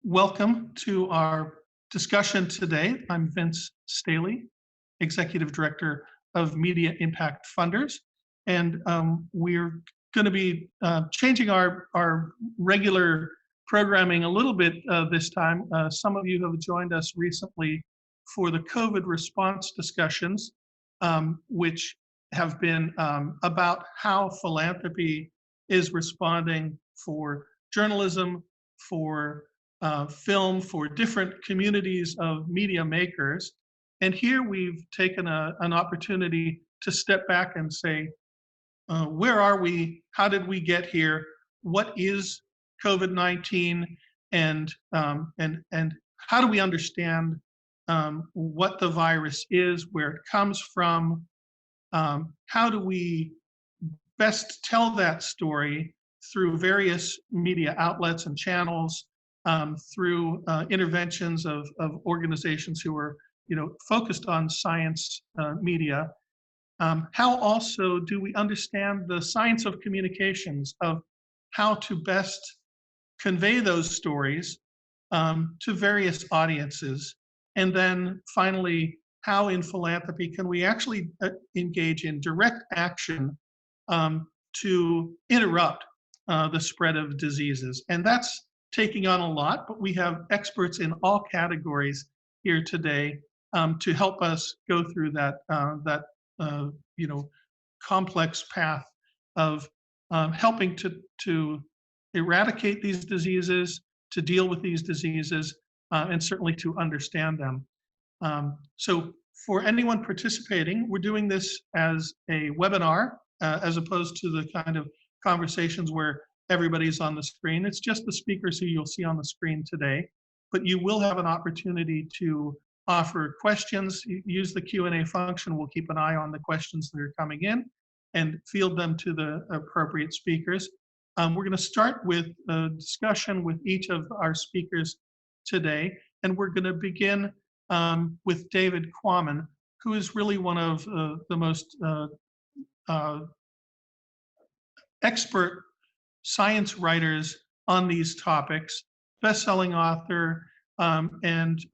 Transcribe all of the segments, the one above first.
Welcome to our discussion today. I'm Vince Staley, Executive Director of Media Impact Funders, and we're going to be changing our regular programming a little bit this time. Some of you have joined us recently for the COVID response discussions, which have been about how philanthropy is responding for journalism, for film, for different communities of media makers. And here we've taken an opportunity to step back and say, where are we? How did we get here? What is COVID-19? And how do we understand what the virus is, where it comes from? How do we best tell that story through various media outlets and channels, through interventions of organizations who are, focused on science media? How also do we understand the science of communications, of how to best convey those stories to various audiences? And then finally, how in philanthropy can we actually engage in direct action to interrupt the spread of diseases? And that's taking on a lot, but we have experts in all categories here today to help us go through that complex path of helping to eradicate these diseases, to deal with these diseases, and certainly to understand them. So for anyone participating, we're doing this as a webinar, as opposed to the kind of conversations where everybody's on the screen. It's just the speakers who you'll see on the screen today, but you will have an opportunity to offer questions. Use the Q&A function. We'll keep an eye on the questions that are coming in and field them to the appropriate speakers. We're going to start with a discussion with each of our speakers today, and we're going to begin with David Kwan, who is really one of the most expert science writers on these topics, best-selling author, and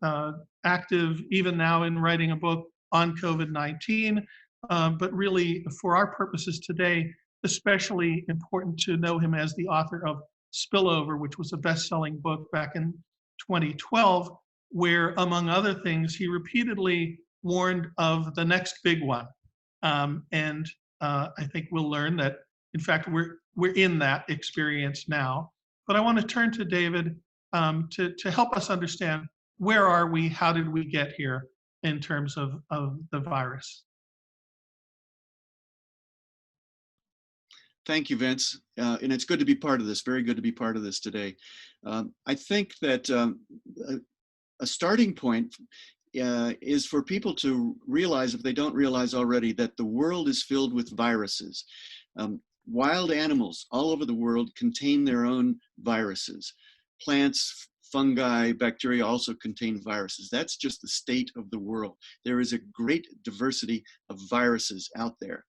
active even now in writing a book on COVID-19, but really for our purposes today, especially important to know him as the author of Spillover, which was a best-selling book back in 2012, where among other things, he repeatedly warned of the next big one. And I think we'll learn that, in fact, we're in that experience now. But I want to turn to David to help us understand, where are we, how did we get here in terms of the virus? Thank you, Vince. And it's good to be part of this, very good to be part of this today. I think that a starting point is for people to realize, if they don't realize already, that the world is filled with viruses. Wild animals all over the world contain their own viruses. Plants, fungi, bacteria also contain viruses. That's just the state of the world. There is a great diversity of viruses out there.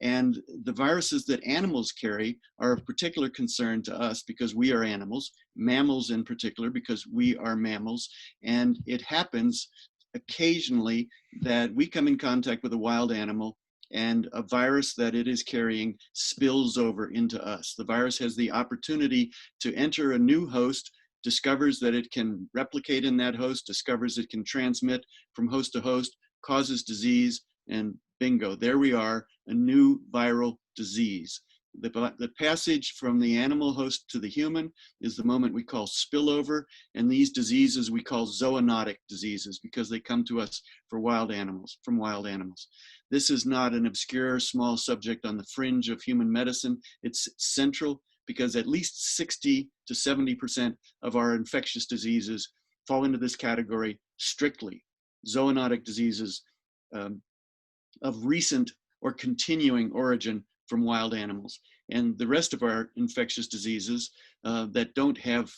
And the viruses that animals carry are of particular concern to us because we are animals, mammals in particular because we are mammals. And it happens occasionally that we come in contact with a wild animal and a virus that it is carrying spills over into us. The virus has the opportunity to enter a new host, discovers that it can replicate in that host, discovers it can transmit from host to host, causes disease, and bingo, there we are, a new viral disease. The passage from the animal host to the human is the moment we call spillover, and these diseases we call zoonotic diseases because they come to us from wild animals. This is not an obscure small subject on the fringe of human medicine. It's central because at least 60 to 70% of our infectious diseases fall into this category strictly. Zoonotic diseases of recent or continuing origin from wild animals. And the rest of our infectious diseases that don't have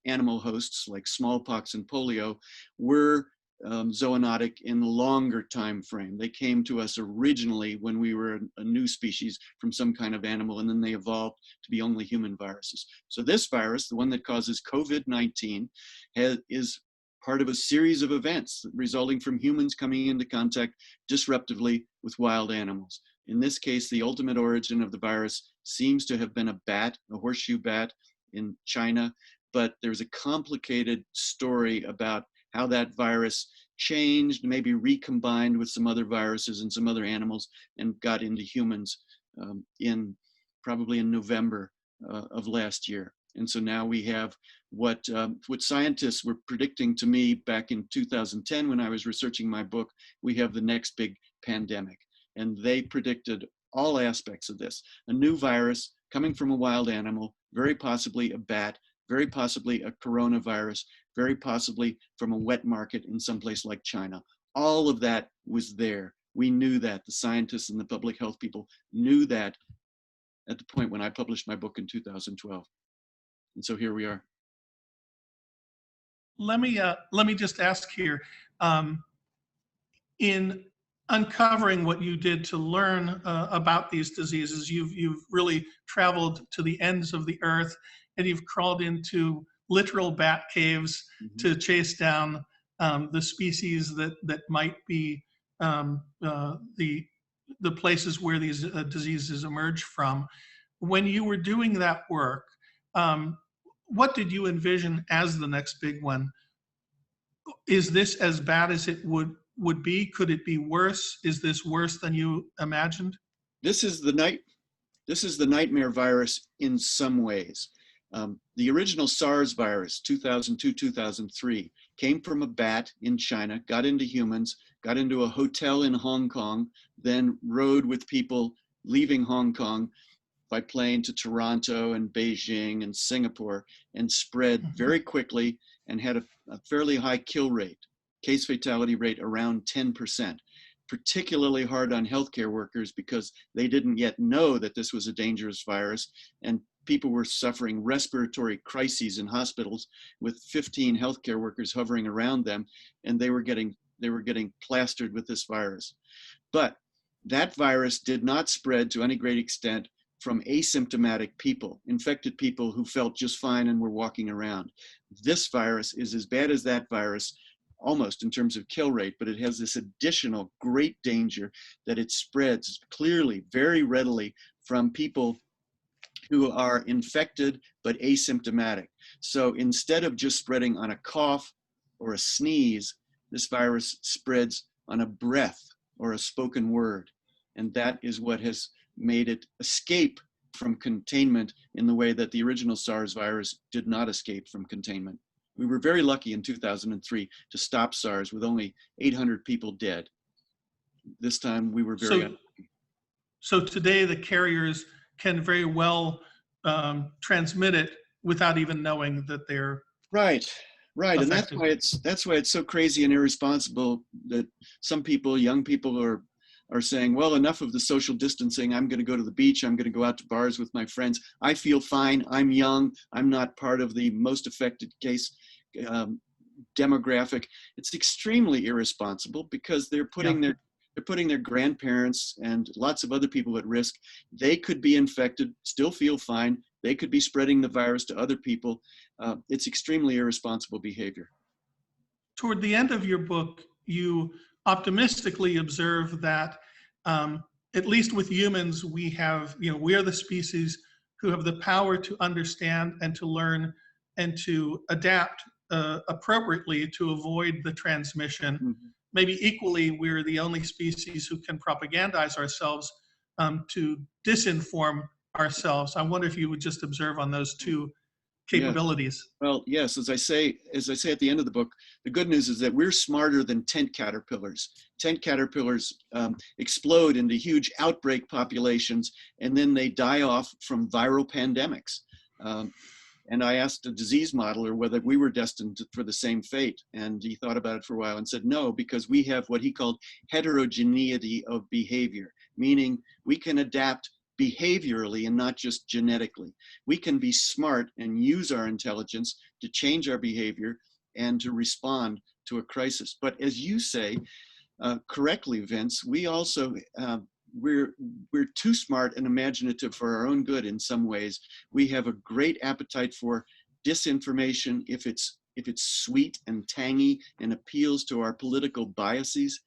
animal hosts like smallpox and polio were zoonotic in a longer time frame. They came to us originally when we were a new species from some kind of animal, and then they evolved to be only human viruses. So this virus, the one that causes COVID-19, is part of a series of events resulting from humans coming into contact disruptively with wild animals. In this case, the ultimate origin of the virus seems to have been a bat, a horseshoe bat in China, but there's a complicated story about how that virus changed, maybe recombined with some other viruses and some other animals, and got into humans probably in November of last year. And so now we have what scientists were predicting to me back in 2010 when I was researching my book. We have the next big pandemic, and they predicted all aspects of this. A new virus coming from a wild animal, very possibly a bat, very possibly a coronavirus, very possibly from a wet market in some place like China. All of that was there. We knew that. The scientists and the public health people knew that at the point when I published my book in 2012. And so here we are. Let me just ask here, in uncovering what you did to learn about these diseases, you've really traveled to the ends of the earth, and you've crawled into literal bat caves to chase down the species that might be the places where these diseases emerge from. When you were doing that work, what did you envision as the next big one? Is this as bad as it would be? Could it be worse? Is this worse than you imagined? This is the nightmare virus in some ways. The original SARS virus, 2002, 2003, came from a bat in China, got into humans, got into a hotel in Hong Kong, then rode with people leaving Hong Kong by plane to Toronto and Beijing and Singapore, and spread very quickly and had a fairly high kill rate, case fatality rate around 10%. Particularly hard on healthcare workers because they didn't yet know that this was a dangerous virus, and people were suffering respiratory crises in hospitals with 15 healthcare workers hovering around them, and they were getting plastered with this virus. But that virus did not spread to any great extent from asymptomatic people, infected people who felt just fine and were walking around. This virus is as bad as that virus, almost in terms of kill rate, but it has this additional great danger that it spreads clearly, very readily from people who are infected but asymptomatic. So instead of just spreading on a cough or a sneeze, this virus spreads on a breath or a spoken word. And that is what has made it escape from containment in the way that the original SARS virus did not escape from containment. We were very lucky in 2003 to stop SARS with only 800 people dead. This time we were very unlucky. So today the carriers can very well transmit it without even knowing that they're right. affected. And that's why it's so crazy and irresponsible that some people, young people, are saying, well, enough of the social distancing. I'm going to go to the beach. I'm going to go out to bars with my friends. I feel fine. I'm young. I'm not part of the most affected case demographic. It's extremely irresponsible because they're putting their grandparents and lots of other people at risk. They could be infected, still feel fine. They could be spreading the virus to other people. It's extremely irresponsible behavior. Toward the end of your book, you optimistically observe that at least with humans, we are the species who have the power to understand and to learn and to adapt appropriately to avoid the transmission. Mm-hmm. Maybe equally, we're the only species who can propagandize ourselves to disinform ourselves. I wonder if you would just observe on those two capabilities. Yeah. Well, yes, as I say at the end of the book, the good news is that we're smarter than tent caterpillars. Tent caterpillars explode into huge outbreak populations, and then they die off from viral pandemics. And I asked a disease modeler whether we were destined for the same fate. And he thought about it for a while and said, no, because we have what he called heterogeneity of behavior, meaning we can adapt behaviorally and not just genetically. We can be smart and use our intelligence to change our behavior and to respond to a crisis. But as you say, correctly, Vince, we also, we're too smart and imaginative for our own good in some ways. We have a great appetite for disinformation if it's sweet and tangy and appeals to our political biases.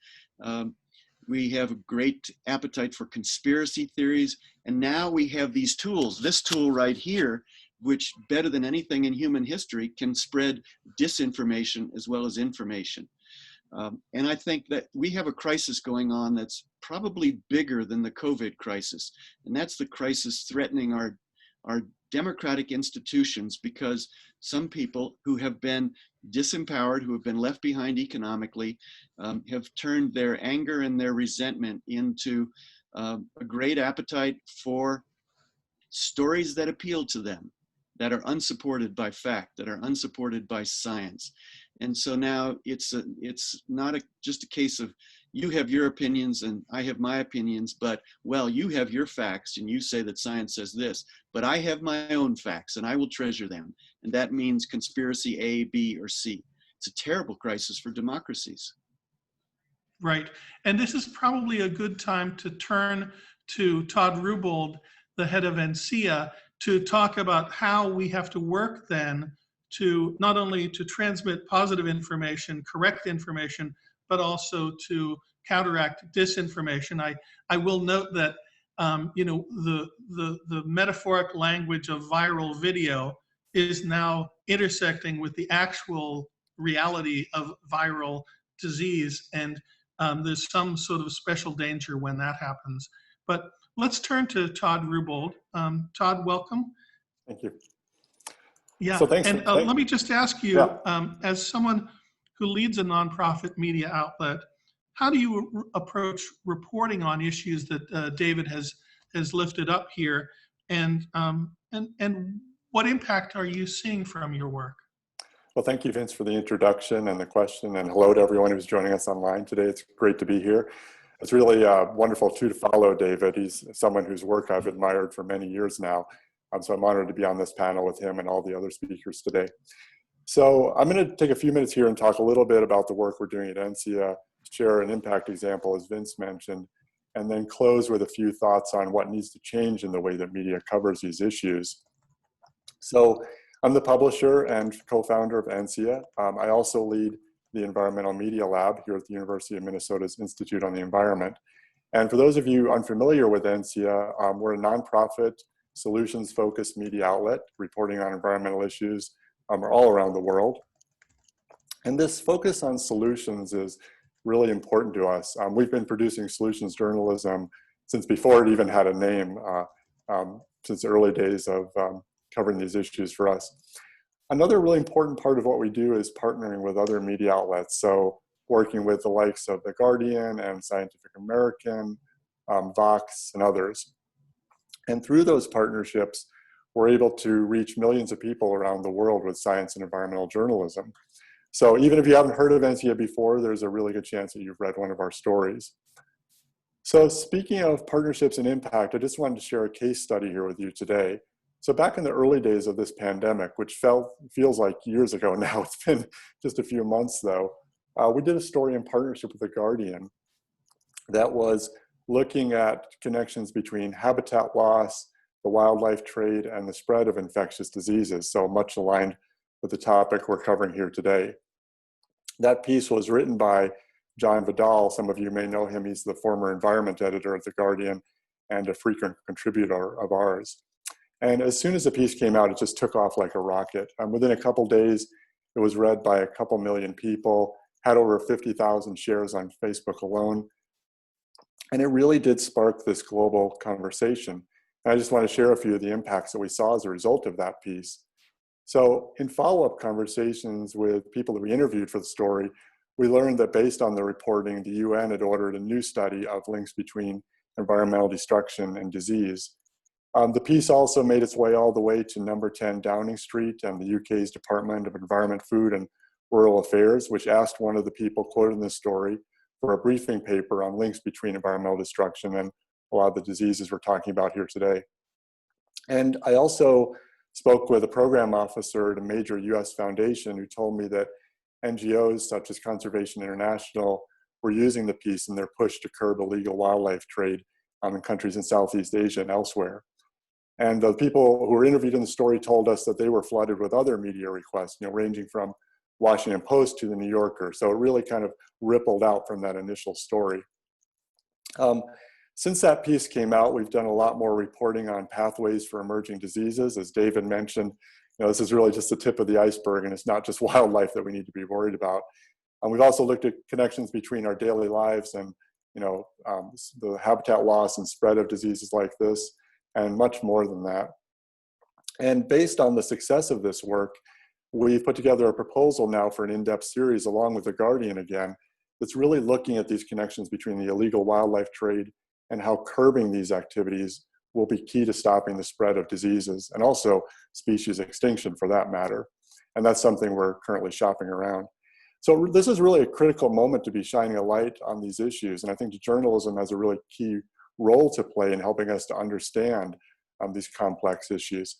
We have a great appetite for conspiracy theories. And now we have these tools, this tool right here, which better than anything in human history can spread disinformation as well as information. And I think that we have a crisis going on that's probably bigger than the COVID crisis. And that's the crisis threatening our democratic institutions, because some people who have been disempowered, who have been left behind economically, have turned their anger and their resentment into a great appetite for stories that appeal to them, that are unsupported by fact, that are unsupported by science. And so now it's not just a case of you have your opinions and I have my opinions, but well, you have your facts and you say that science says this, but I have my own facts and I will treasure them. And that means conspiracy A, B, or C. It's a terrible crisis for democracies. Right. And this is probably a good time to turn to Todd Rubold, the head of NCEA, to talk about how we have to work then to not only to transmit positive information, correct information, but also to counteract disinformation. I will note that you know, the metaphoric language of viral video is now intersecting with the actual reality of viral disease, and there's some sort of special danger when that happens. But let's turn to Todd Rubold. Todd, welcome. Thank you. Yeah, So thanks. And let me just ask you, as someone who leads a nonprofit media outlet, how do you approach reporting on issues that David has lifted up here, and what impact are you seeing from your work? Well, thank you, Vince, for the introduction and the question, and hello to everyone who's joining us online today. It's great to be here. It's really wonderful too to follow David. He's someone whose work I've admired for many years now. So I'm honored to be on this panel with him and all the other speakers today. So I'm going to take a few minutes here and talk a little bit about the work we're doing at NCEA, share an impact example, as Vince mentioned, and then close with a few thoughts on what needs to change in the way that media covers these issues. So I'm the publisher and co-founder of NCEA. I also lead the Environmental Media Lab here at the University of Minnesota's Institute on the Environment. And for those of you unfamiliar with NCEA, we're a nonprofit, solutions-focused media outlet reporting on environmental issues all around the world. And this focus on solutions is really important to us. We've been producing solutions journalism since before it even had a name, since the early days of covering these issues for us. Another really important part of what we do is partnering with other media outlets. So working with the likes of The Guardian and Scientific American, Vox, and others. And through those partnerships, we're able to reach millions of people around the world with science and environmental journalism. So even if you haven't heard of NCEA before, there's a really good chance that you've read one of our stories. So speaking of partnerships and impact, I just wanted to share a case study here with you today. So back in the early days of this pandemic, which feels like years ago now, it's been just a few months though, we did a story in partnership with The Guardian that was looking at connections between habitat loss, the wildlife trade, and the spread of infectious diseases, so much aligned with the topic we're covering here today. That piece was written by John Vidal. Some of you may know him. He's the former environment editor at The Guardian and a frequent contributor of ours. And as soon as the piece came out, it just took off like a rocket. Within a couple days, it was read by a couple million people, had over 50,000 shares on Facebook alone. And it really did spark this global conversation. And I just want to share a few of the impacts that we saw as a result of that piece. So in follow-up conversations with people that we interviewed for the story, we learned that based on the reporting, the UN had ordered a new study of links between environmental destruction and disease. The piece also made its way all the way to number 10 Downing Street and the UK's Department of Environment, Food and Rural Affairs, which asked one of the people quoted in this story for a briefing paper on links between environmental destruction and a lot of the diseases we're talking about here today. And I also spoke with a program officer at a major US foundation who told me that NGOs such as Conservation International were using the piece in their push to curb illegal wildlife trade in countries in Southeast Asia and elsewhere. And the people who were interviewed in the story told us that they were flooded with other media requests, ranging from Washington Post to the New Yorker. So it really kind of rippled out from that initial story. Since that piece came out, we've done a lot more reporting on pathways for emerging diseases. As David mentioned, this is really just the tip of the iceberg, and it's not just wildlife that we need to be worried about. We've also looked at connections between our daily lives and the habitat loss and spread of diseases like this, and much more than that. And based on the success of this work, we've put together a proposal now for an in-depth series along with The Guardian again, that's really looking at these connections between the illegal wildlife trade and how curbing these activities will be key to stopping the spread of diseases and also species extinction for that matter. And that's something we're currently shopping around. So this is really a critical moment to be shining a light on these issues. And I think journalism has a really key role to play in helping us to understand these complex issues.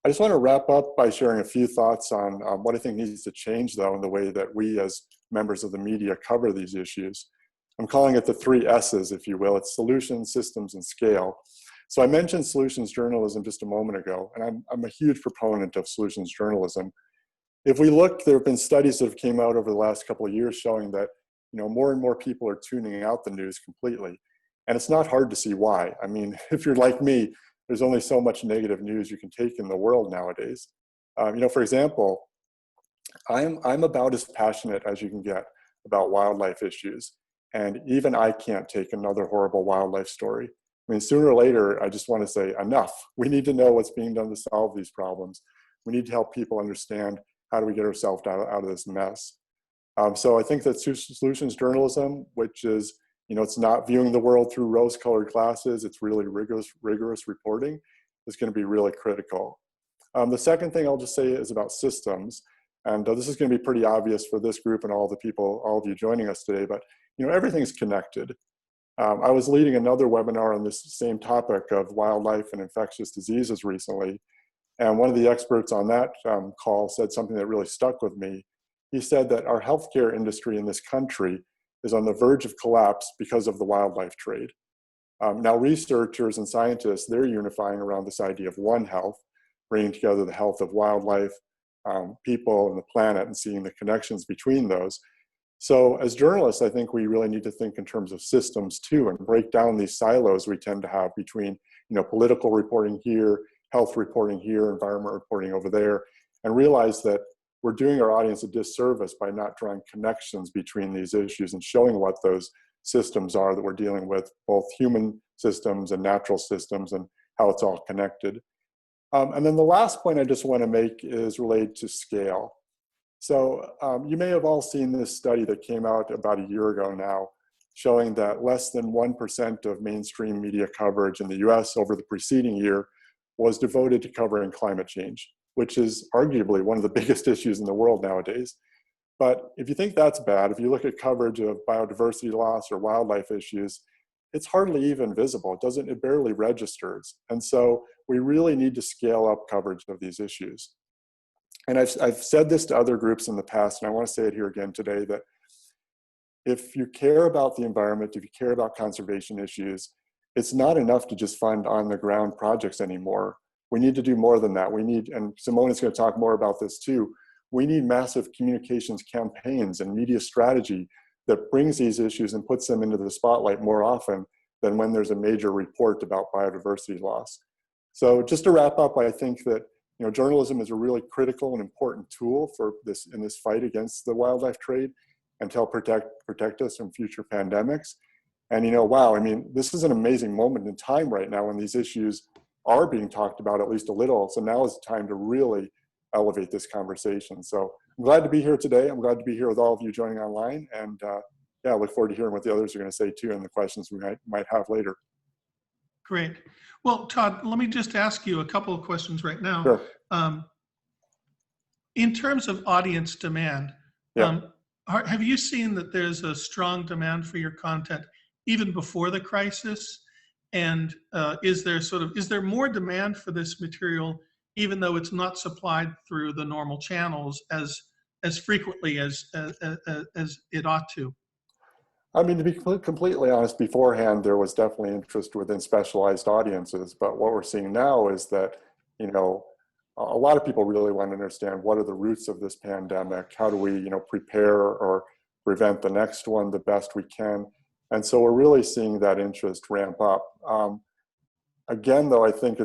I just want to wrap up by sharing a few thoughts on what I think needs to change, though, in the way that we as members of the media cover these issues. I'm calling it the 3 S's, if you will. It's solutions, systems, and scale. So I mentioned solutions journalism just a moment ago, and I'm a huge proponent of solutions journalism. If we look, there have been studies that have came out over the last couple of years showing that more and more people are tuning out the news completely. And it's not hard to see why. I mean, if you're like me, there's only so much negative news you can take in the world nowadays. For example, I'm about as passionate as you can get about wildlife issues. And even I can't take another horrible wildlife story. I mean, sooner or later, I just want to say enough. We need to know what's being done to solve these problems. We need to help people understand how do we get ourselves out of this mess. So I think that solutions journalism, which is, it's not viewing the world through rose-colored glasses, it's really rigorous reporting, is going to be really critical. The second thing I'll just say is about systems. And this is going to be pretty obvious for this group and all of you joining us today, but everything's connected. I was leading another webinar on this same topic of wildlife and infectious diseases recently. And one of the experts on that call said something that really stuck with me. He said that our healthcare industry in this country is on the verge of collapse because of the wildlife trade. Now researchers and scientists, they're unifying around this idea of One Health, bringing together the health of wildlife, people, and the planet, and seeing the connections between those. So as journalists, I think we really need to think in terms of systems too, and break down these silos we tend to have between, political reporting here, health reporting here, environment reporting over there, and realize that we're doing our audience a disservice by not drawing connections between these issues and showing what those systems are that we're dealing with, both human systems and natural systems, and how it's all connected. And then the last point I just want to make is related to scale. So you may have all seen this study that came out about a year ago now, showing that less than 1% of mainstream media coverage in the US over the preceding year was devoted to covering climate change, which is arguably one of the biggest issues in the world nowadays. But if you think that's bad, if you look at coverage of biodiversity loss or wildlife issues, it's hardly even visible. It barely registers. And so we really need to scale up coverage of these issues. And I've said this to other groups in the past, and I want to say it here again today, that if you care about the environment, if you care about conservation issues, it's not enough to just fund on-the-ground projects anymore. We need to do more than that. We need, and Simone is going to talk more about this too, we need massive communications campaigns and media strategy that brings these issues and puts them into the spotlight more often than when there's a major report about biodiversity loss. So just to wrap up, I think that journalism is a really critical and important tool for this in this fight against the wildlife trade and to help protect us from future pandemics. And wow, I mean, this is an amazing moment in time right now when these issues are being talked about at least a little. So now is the time to really elevate this conversation. So I'm glad to be here today. I'm glad to be here with all of you joining online. And yeah, I look forward to hearing what the others are going to say too and the questions we might have later. Great. Well, Todd, let me just ask you a couple of questions right now. Sure. In terms of audience demand, Yeah. Have you seen that there's a strong demand for your content even before the crisis? And is there more demand for this material even though it's not supplied through the normal channels as as frequently as it ought to. I mean, to be completely honest, beforehand, there was definitely interest within specialized audiences. But what we're seeing now is that, you know, a lot of people really want to understand what are the roots of this pandemic? How do we, you know, prepare or prevent the next one the best we can? And so we're really seeing that interest ramp up. Again, though, I think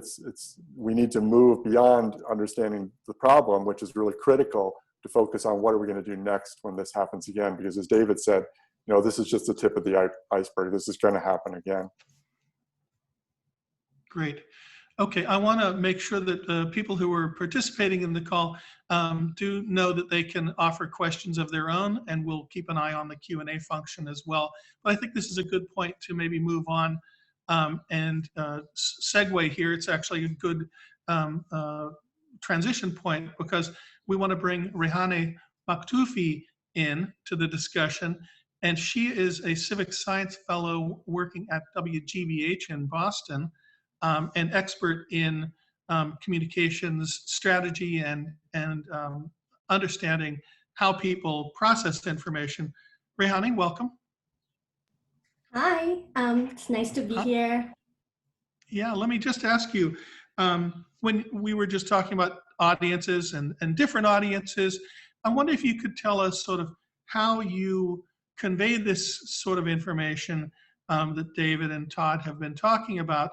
we need to move beyond understanding the problem, which is really critical, to focus on what are we going to do next when this happens again. Because as David said, you know, this is just the tip of the iceberg. This is going to happen again. Great. Okay, I want to make sure that the people who are participating in the call do know that they can offer questions of their own, and we'll keep an eye on the Q&A function as well. But I think this is a good point to maybe move on and segue here. It's actually a good transition point, because we want to bring Rehane Maktoufi in to the discussion. And she is a civic science fellow working at WGBH in Boston, an expert in communications strategy and understanding how people process information. Rehane, welcome. Hi, it's nice to be here. Yeah, let me just ask you, when we were just talking about audiences and different audiences, I wonder if you could tell us sort of how you convey this sort of information that David and Todd have been talking about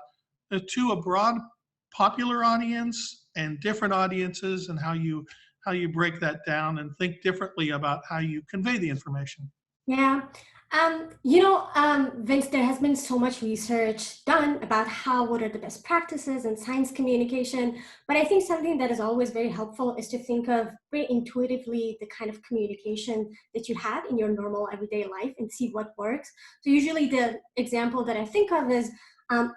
to a broad popular audience and different audiences, and how you break that down and think differently about how you convey the information. Yeah, Vince, there has been so much research done about what are the best practices in science communication, but I think something that is always very helpful is to think of very intuitively the kind of communication that you have in your normal everyday life and see what works. So usually the example that I think of is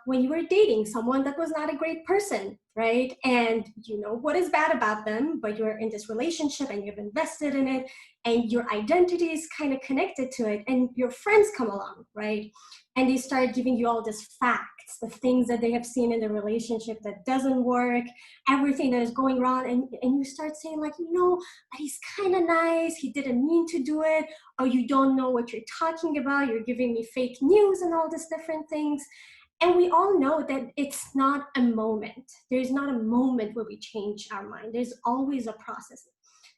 when you were dating someone that was not a great person, right? And you know what is bad about them, but you're in this relationship and you've invested in it and your identity is kind of connected to it, and your friends come along, right? And they start giving you all these facts, the things that they have seen in the relationship that doesn't work, everything that is going wrong, and you start saying like, he's kind of nice, he didn't mean to do it, or you don't know what you're talking about, you're giving me fake news and all these different things. And we all know that it's not a moment. There's not a moment where we change our mind. There's always a process.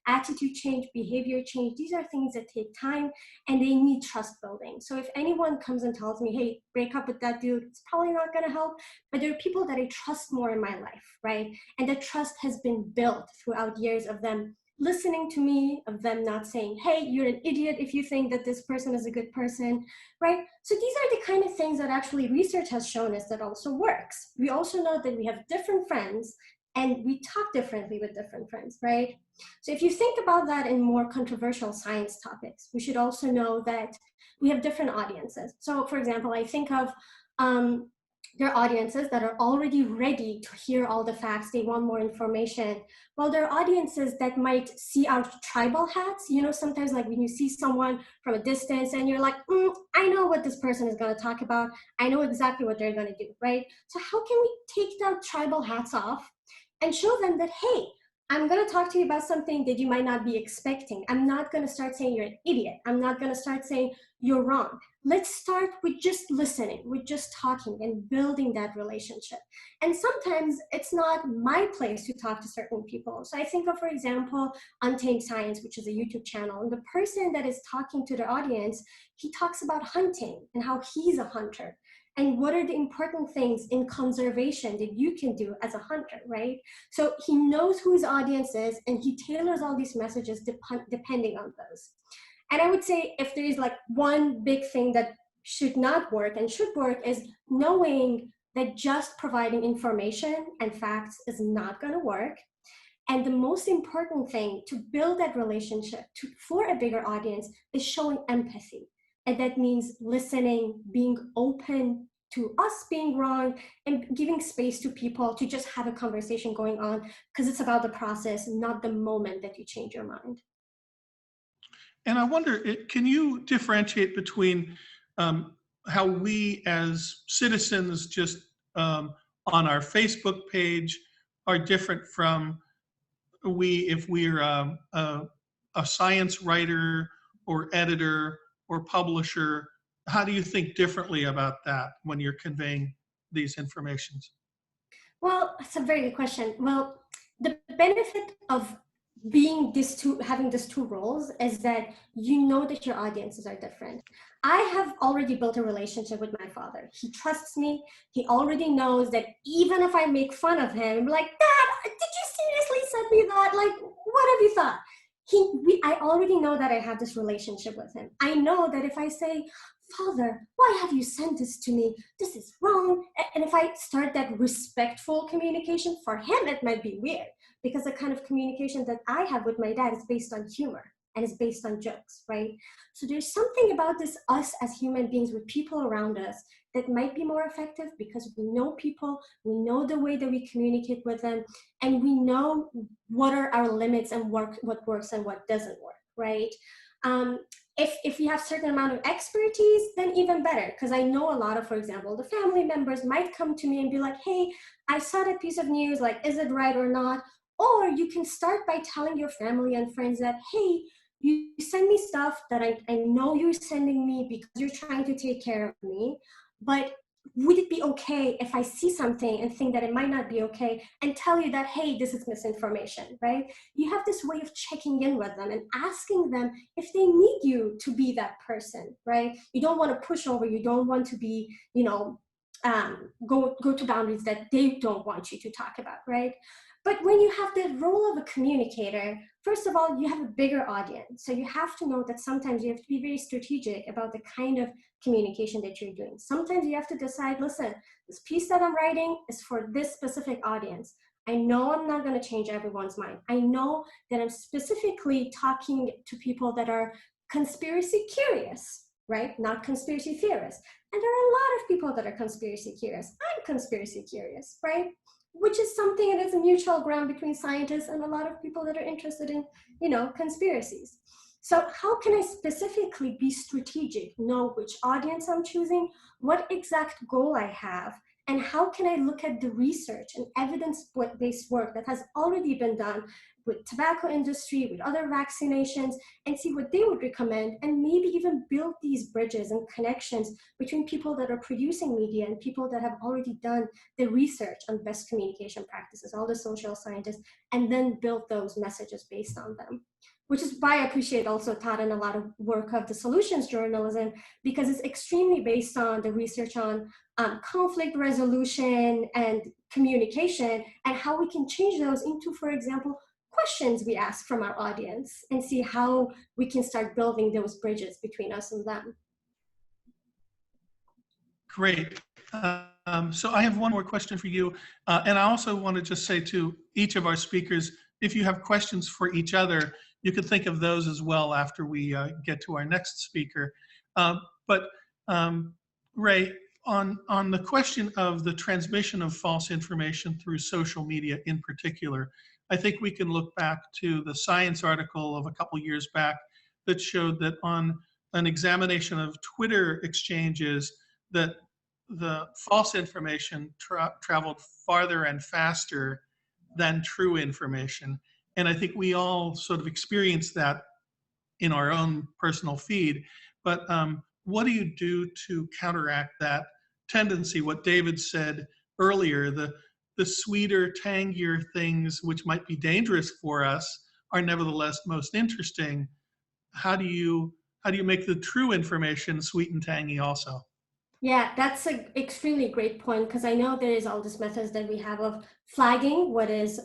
Attitude change, behavior change, these are things that take time and they need trust building. So if anyone comes and tells me, hey, break up with that dude, it's probably not gonna help, but there are people that I trust more in my life, right? And that trust has been built throughout years of them listening to me, of them not saying, hey, you're an idiot if you think that this person is a good person, right? So these are the kind of things that actually research has shown us that also works. We also know that we have different friends and we talk differently with different friends, right? So if you think about that in more controversial science topics, we should also know that we have different audiences. So for example, I think of there are audiences that are already ready to hear all the facts, they want more information. Well, there are audiences that might see our tribal hats. Sometimes like when you see someone from a distance and you're like, I know what this person is gonna talk about. I know exactly what they're gonna do, right? So how can we take that tribal hats off and show them that, hey, I'm gonna talk to you about something that you might not be expecting. I'm not gonna start saying you're an idiot. I'm not gonna start saying you're wrong. Let's start with just listening, with just talking and building that relationship. And sometimes it's not my place to talk to certain people. So I think of, for example, Untamed Science, which is a YouTube channel. And the person that is talking to the audience, he talks about hunting and how he's a hunter. And what are the important things in conservation that you can do as a hunter, right? So he knows who his audience is and he tailors all these messages depending on those. And I would say if there is like one big thing that should not work and should work is knowing that just providing information and facts is not going to work. And the most important thing to build that relationship for a bigger audience is showing empathy. And that means listening, being open to us being wrong, and giving space to people to just have a conversation going on, because it's about the process, not the moment that you change your mind. And I wonder, can you differentiate between how we as citizens just on our Facebook page are different from if we're a science writer or editor or publisher, how do you think differently about that when you're conveying these informations? Well, it's a very good question. Well, the benefit of having these two roles is that you know that your audiences are different. I have already built a relationship with my father. He trusts me. He already knows that even if I make fun of him, like, Dad, did you seriously send me that? Like, what have you thought? I already know that I have this relationship with him. I know that if I say, Father, why have you sent this to me? This is wrong. And if I start that respectful communication, for him, it might be weird because the kind of communication that I have with my dad is based on humor and is based on jokes, right? So there's something about this, us as human beings with people around us, that might be more effective because we know people, we know the way that we communicate with them, and we know what are our limits and what works and what doesn't work, right? If we have certain amount of expertise, then even better, because I know a lot of, for example, the family members might come to me and be like, hey, I saw that piece of news, like, is it right or not? Or you can start by telling your family and friends that, hey, you send me stuff that I know you're sending me because you're trying to take care of me, but would it be okay if I see something and think that it might not be okay and tell you that, hey, this is misinformation, right? You have this way of checking in with them and asking them if they need you to be that person, right? You don't want to push over, you don't want to be, go to boundaries that they don't want you to talk about, right? But when you have the role of a communicator, first of all, you have a bigger audience. So you have to know that sometimes you have to be very strategic about the kind of communication that you're doing. Sometimes you have to decide, listen, this piece that I'm writing is for this specific audience. I know I'm not going to change everyone's mind. I know that I'm specifically talking to people that are conspiracy curious, right? Not conspiracy theorists. And there are a lot of people that are conspiracy curious. I'm conspiracy curious, right? Which is something that is a mutual ground between scientists and a lot of people that are interested in, conspiracies. So how can I specifically be strategic, know which audience I'm choosing, what exact goal I have, and how can I look at the research and evidence-based work that has already been done with tobacco industry, with other vaccinations, and see what they would recommend, and maybe even build these bridges and connections between people that are producing media and people that have already done the research on best communication practices, all the social scientists, and then build those messages based on them. Which is why I appreciate also Todd and a lot of work of the solutions journalism, because it's extremely based on the research on conflict resolution and communication, and how we can change those into, for example, questions we ask from our audience and see how we can start building those bridges between us and them. Great. So I have one more question for you. And I also want to just say to each of our speakers, if you have questions for each other, you could think of those as well after we get to our next speaker. Ray, on the question of the transmission of false information through social media in particular, I think we can look back to the Science article of a couple years back that showed that on an examination of Twitter exchanges, that the false information traveled farther and faster than true information. And I think we all sort of experienced that in our own personal feed. But what do you do to counteract that tendency? What David said earlier, the sweeter, tangier things which might be dangerous for us are nevertheless most interesting. How do you make the true information sweet and tangy also? Yeah, that's an extremely great point, because I know there is all these methods that we have of flagging what is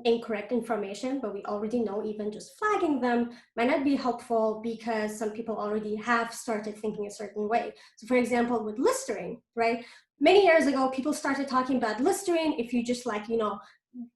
incorrect information, but we already know even just flagging them might not be helpful because some people already have started thinking a certain way. So for example, with Listerine, right? Many years ago, people started talking about Listerine. If you just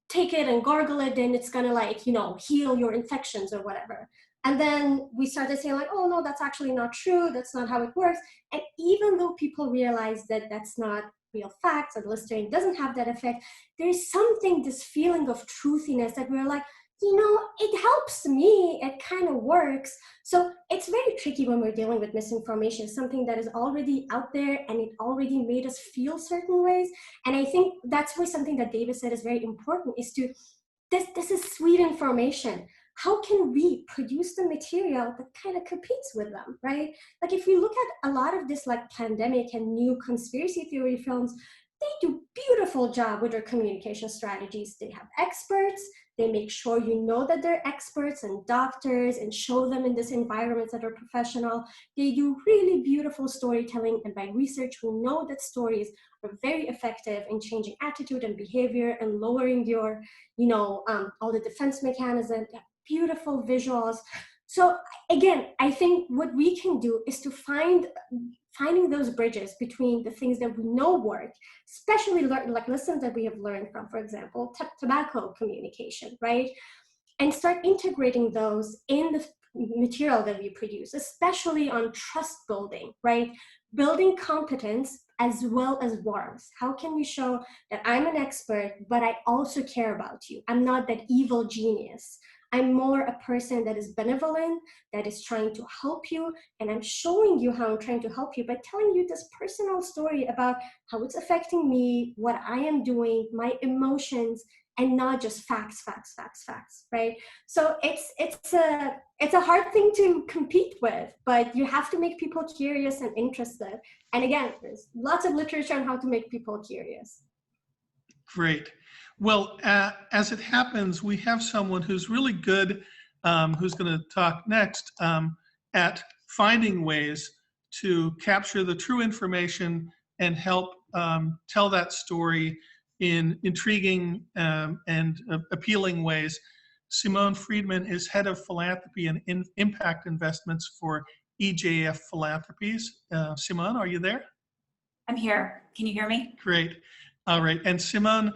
take it and gargle it, then it's gonna heal your infections or whatever. And then we started saying oh no, that's actually not true. That's not how it works. And even though people realize that that's not real facts and Listerine doesn't have that effect, there's something, this feeling of truthiness that we're like, it helps me, it kind of works. So it's very tricky when we're dealing with misinformation, something that is already out there and it already made us feel certain ways. And I think that's why something that David said is very important is to, this is sweet information. how can we produce the material that kind of competes with them, right? Like if we look at a lot of this like pandemic and new conspiracy theory films, they do beautiful job with their communication strategies. They have experts. They make sure you know that they're experts and doctors and show them in this environments that are professional. They do really beautiful storytelling. And by research, we know that stories are very effective in changing attitude and behavior and lowering your, all the defense mechanisms, beautiful visuals. So again, I think what we can do is to finding those bridges between the things that we know work, especially like lessons that we have learned from, for example, tobacco communication, right? And start integrating those in the material that we produce, especially on trust building, right? Building competence as well as warmth. How can we show that I'm an expert, but I also care about you? I'm not that evil genius. I'm more a person that is benevolent, that is trying to help you, and I'm showing you how I'm trying to help you by telling you this personal story about how it's affecting me, what I am doing, my emotions, and not just facts, right? So it's a hard thing to compete with, but you have to make people curious and interested. And again, there's lots of literature on how to make people curious. Great. Well, as it happens, we have someone who's really good, who's going to talk next, at finding ways to capture the true information and help tell that story in intriguing and appealing ways. Simone Friedman is head of philanthropy and impact investments for EJF Philanthropies. Simone, are you there? I'm here. Can you hear me? Great. All right. And Simone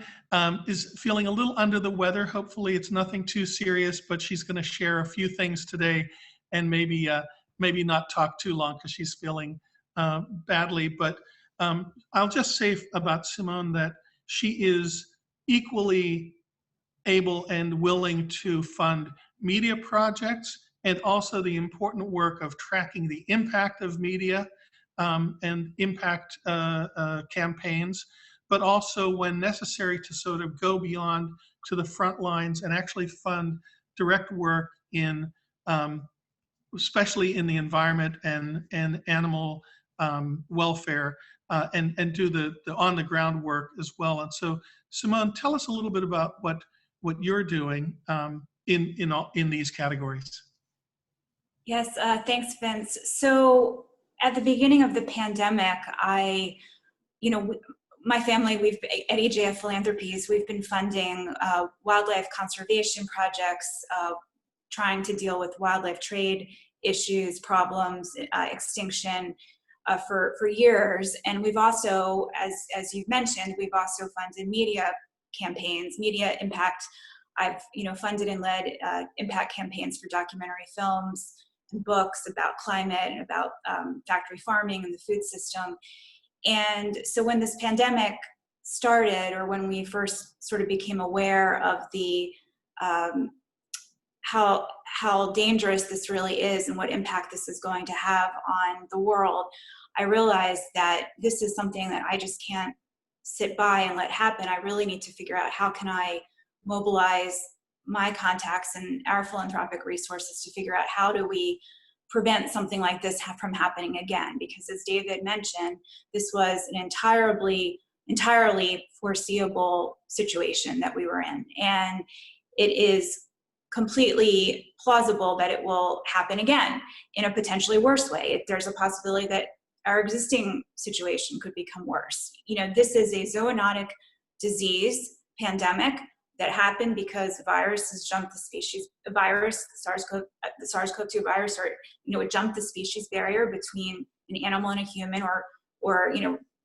is feeling a little under the weather. Hopefully it's nothing too serious, but she's going to share a few things today and maybe not talk too long because she's feeling badly. But I'll just say about Simone that she is equally able and willing to fund media projects and also the important work of tracking the impact of media and impact campaigns, but also when necessary to sort of go beyond to the front lines and actually fund direct work in, especially in the environment and animal welfare, and do the on the ground work as well. And so, Simone, tell us a little bit about what you're doing in these categories. Yes, thanks, Vince. So at the beginning of the pandemic, my family, at EJF Philanthropies, we've been funding wildlife conservation projects, trying to deal with wildlife trade issues, problems, extinction for years. And we've also, as you've mentioned, we've also funded media campaigns, media impact. I've funded and led impact campaigns for documentary films and books about climate and about factory farming and the food system. And so when this pandemic started, or when we first sort of became aware of the how dangerous this really is and what impact this is going to have on the world, I realized that this is something that I just can't sit by and let happen. I really need to figure out how can I mobilize my contacts and our philanthropic resources to figure out how do we prevent something like this from happening again. Because as David mentioned, this was an entirely foreseeable situation that we were in. And it is completely plausible that it will happen again in a potentially worse way. There's a possibility that our existing situation could become worse. This is a zoonotic disease pandemic that happened because viruses jumped the species, the SARS-CoV-2 virus, or it jumped the species barrier between an animal and a human, or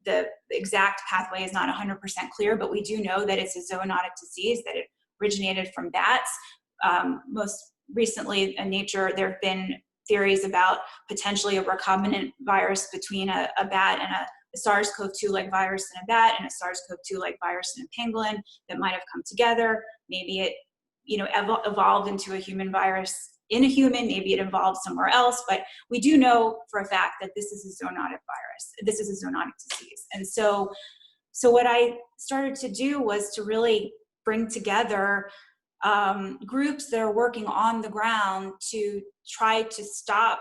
the exact pathway is not 100% clear, but we do know that it's a zoonotic disease, that it originated from bats. Most recently in Nature, there have been theories about potentially a recombinant virus between a bat and a SARS-CoV-2-like virus in a bat and a SARS-CoV-2-like virus in a pangolin that might have come together. Maybe it, evolved into a human virus in a human. Maybe it evolved somewhere else. But we do know for a fact that this is a zoonotic virus. This is a zoonotic disease. And so what I started to do was to really bring together groups that are working on the ground to try to stop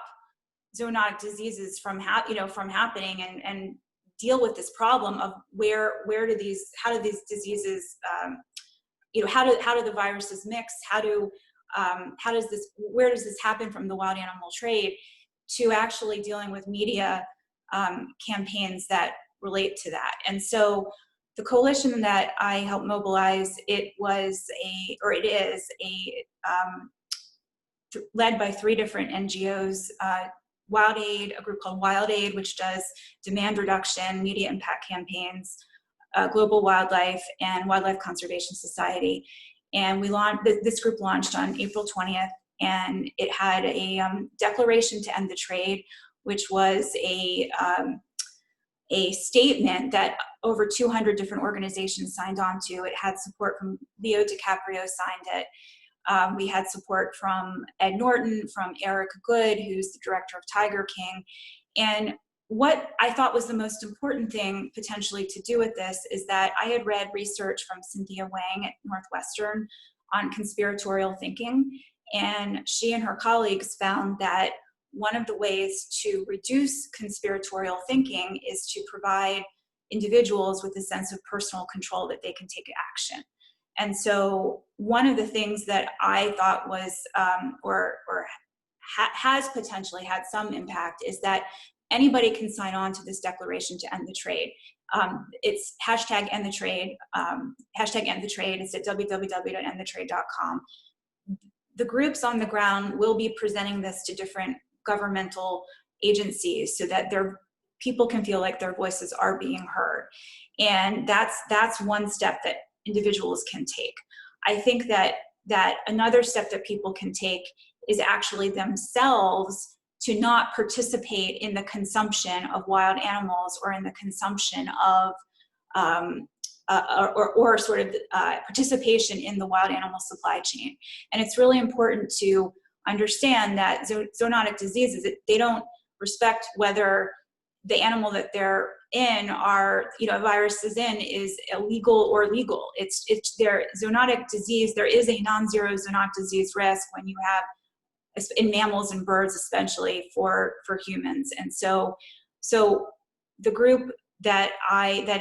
zoonotic diseases from happening and deal with this problem of how do these diseases how do the viruses mix, where does this happen from the wild animal trade, to actually dealing with media campaigns that relate to that. And so the coalition that I helped mobilize, it is led by 3 different NGOs, Wild Aid, a group called Wild Aid, which does demand reduction, media impact campaigns, Global Wildlife, and Wildlife Conservation Society. And this group launched on April 20th, and it had a declaration to end the trade, which was a statement that over 200 different organizations signed on to. It had support from Leo DiCaprio signed it. We had support from Ed Norton, from Eric Good, who's the director of Tiger King. And what I thought was the most important thing potentially to do with this is that I had read research from Cynthia Wang at Northwestern on conspiratorial thinking. And she and her colleagues found that one of the ways to reduce conspiratorial thinking is to provide individuals with a sense of personal control that they can take action. And so one of the things that I thought was, has potentially had some impact, is that anybody can sign on to this declaration to end the trade. It's hashtag end the trade, hashtag end the trade. It's at www.endthetrade.com. The groups on the ground will be presenting this to different governmental agencies so that people can feel like their voices are being heard. And that's one step that individuals can take. I think that another step that people can take is actually themselves to not participate in the consumption of wild animals or in the consumption of participation in the wild animal supply chain. And it's really important to understand that zoonotic diseases, they don't respect whether the animal that they're in virus is in is illegal or legal. It's their zoonotic disease. There is a non-zero zoonotic disease risk when you have, in mammals and birds especially, for humans. And so the group that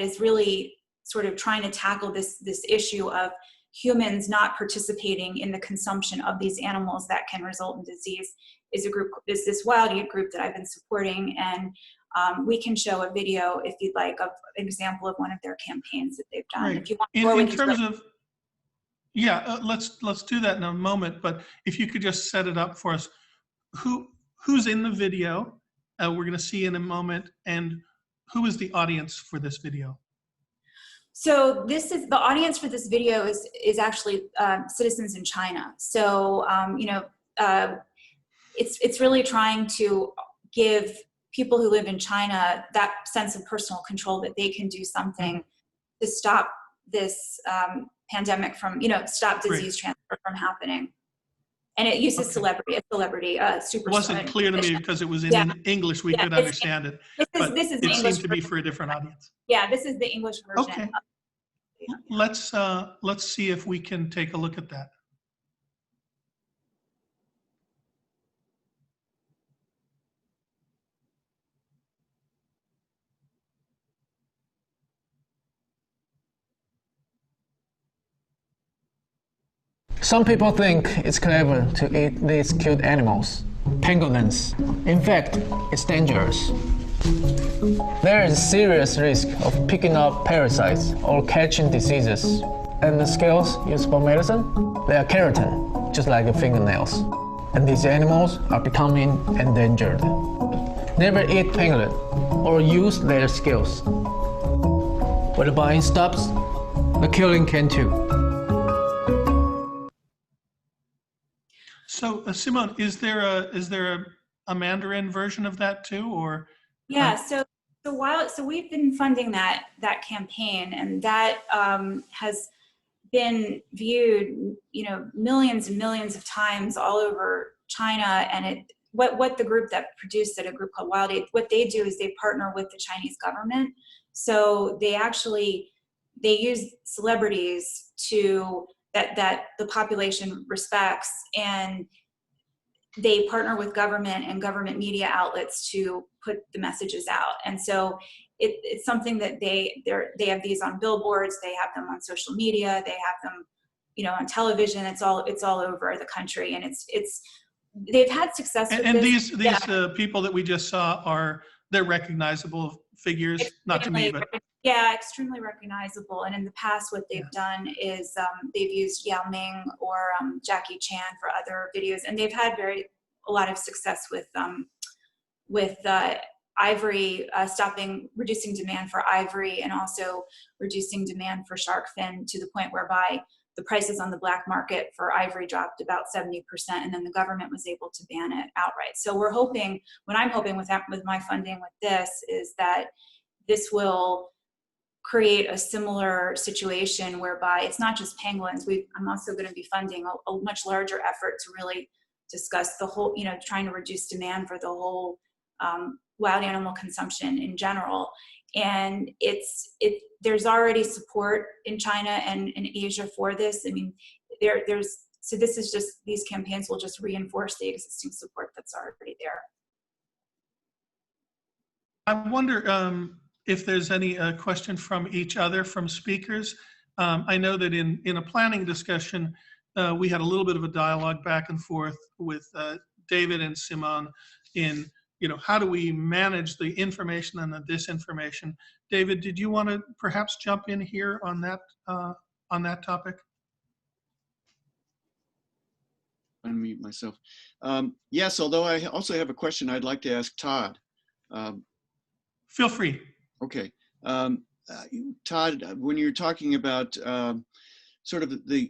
is really sort of trying to tackle this issue of humans not participating in the consumption of these animals that can result in disease is this Wild Aid group that I've been supporting. And we can show a video, if you'd like, of an example of one of their campaigns that they've done. Right. If you want in terms of, yeah, let's do that in a moment. But if you could just set it up for us, who's in the video? We're going to see in a moment, and who is the audience for this video? So the audience for this video is actually citizens in China. So it's really trying to give people who live in China that sense of personal control, that they can do something to stop this pandemic from, stop disease transfer from happening. And it uses celebrity super. It wasn't clear to me because it was in English. We could understand it. This is it seemed to be for a different audience. Yeah, this is the English version. Okay. Let's see if we can take a look at that. Some people think it's clever to eat these cute animals, pangolins. In fact, it's dangerous. There is a serious risk of picking up parasites or catching diseases. And the scales used for medicine, they are keratin, just like your fingernails. And these animals are becoming endangered. Never eat pangolin or use their scales. When the buying stops, the killing can too. So, Simone, is there a Mandarin version of that too, or? Yeah. So we've been funding that campaign, and that has been viewed, millions and millions of times all over China. And what the group that produced it, a group called Wild Aid, what they do is they partner with the Chinese government. So they use celebrities to that the population respects, and they partner with government and government media outlets to put the messages out. And so it's something that they have these on billboards, they have them on social media, they have them, you know, on television. It's all over the country, and they've had success with and this. these people that we just saw they're recognizable figures, not to me, but yeah, extremely recognizable. And in the past, what they've done is they've used Yao Ming or Jackie Chan for other videos, and they've had a lot of success with ivory, reducing demand for ivory, and also reducing demand for shark fin, to the point whereby the prices on the black market for ivory dropped about 70%, and then the government was able to ban it outright. So what I'm hoping with my funding with this is that this will create a similar situation whereby it's not just pangolins. I'm also going to be funding a much larger effort to really discuss the whole, you know, trying to reduce demand for the whole wild animal consumption in general. And there's already support in China and in Asia for this. I mean, so this is just, these campaigns will just reinforce the existing support that's already there. I wonder if there's any question from each other, from speakers. I know that in a planning discussion, we had a little bit of a dialogue back and forth with David and Simon in, you know, how do we manage the information and the disinformation? David, did you want to perhaps jump in here on that topic? Unmute myself. Yes, although I also have a question I'd like to ask Todd. Feel free. Okay. Todd, when you're talking about sort of the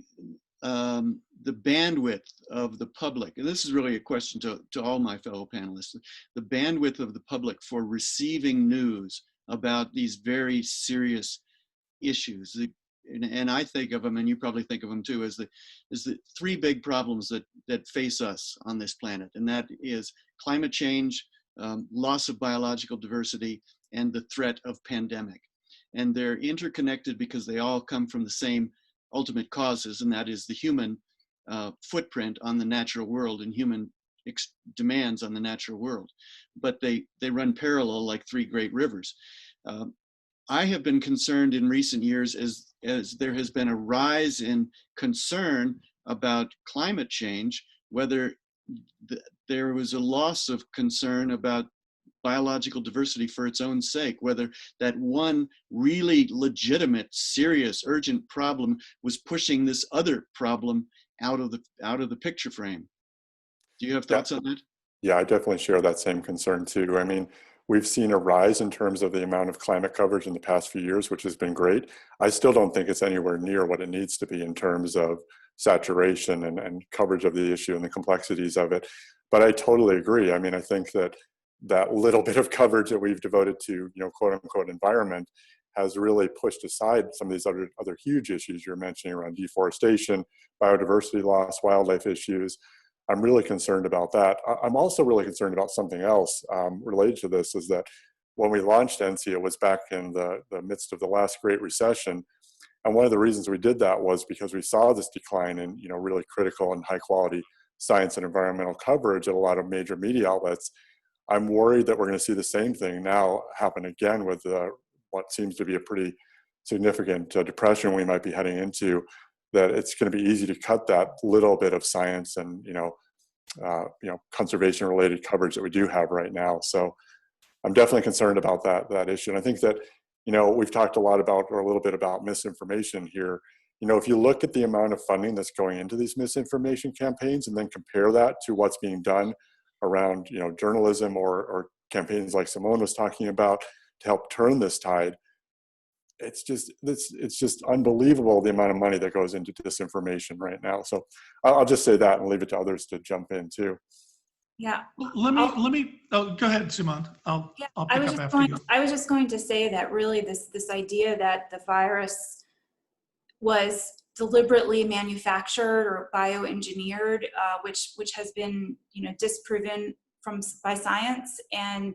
bandwidth of the public, and this is really a question to all my fellow panelists, the bandwidth of the public for receiving news about these very serious issues. And I think of them, and you probably think of them too, as the three big problems that face us on this planet, and that is climate change, loss of biological diversity, and the threat of pandemic. And they're interconnected because they all come from the same ultimate causes, and that is the human footprint on the natural world and human demands on the natural world. But they run parallel like three great rivers. I have been concerned in recent years as there has been a rise in concern about climate change, whether there was a loss of concern about biological diversity for its own sake, whether that one really legitimate, serious, urgent problem was pushing this other problem out of the picture frame. Do you have thoughts on that? Yeah, I definitely share that same concern too. I mean, we've seen a rise in terms of the amount of climate coverage in the past few years, which has been great. I still don't think it's anywhere near what it needs to be in terms of saturation and coverage of the issue and the complexities of it. But I totally agree. I mean, I think that little bit of coverage that we've devoted to, you know, quote unquote environment has really pushed aside some of these other huge issues you're mentioning around deforestation, biodiversity loss, wildlife issues. I'm really concerned about that. I'm also really concerned about something else related to this, is that when we launched NC, it was back in the midst of the last Great Recession. And one of the reasons we did that was because we saw this decline in, you know, really critical and high quality science and environmental coverage at a lot of major media outlets. I'm worried that we're going to see the same thing now happen again with what seems to be a pretty significant depression we might be heading into, that it's going to be easy to cut that little bit of science and, conservation related coverage that we do have right now. So I'm definitely concerned about that issue. And I think that, you know, we've talked a little bit about misinformation here. You know, if you look at the amount of funding that's going into these misinformation campaigns and then compare that to what's being done around, you know, journalism or campaigns like Simone was talking about to help turn this tide, it's just unbelievable the amount of money that goes into disinformation right now. So I'll just say that and leave it to others to jump in too. Yeah. Let me. Oh, go ahead, Simone. I'll pick up after you. I was just going to say that really this idea that the virus was deliberately manufactured or bioengineered, which has been, you know, disproven by science, and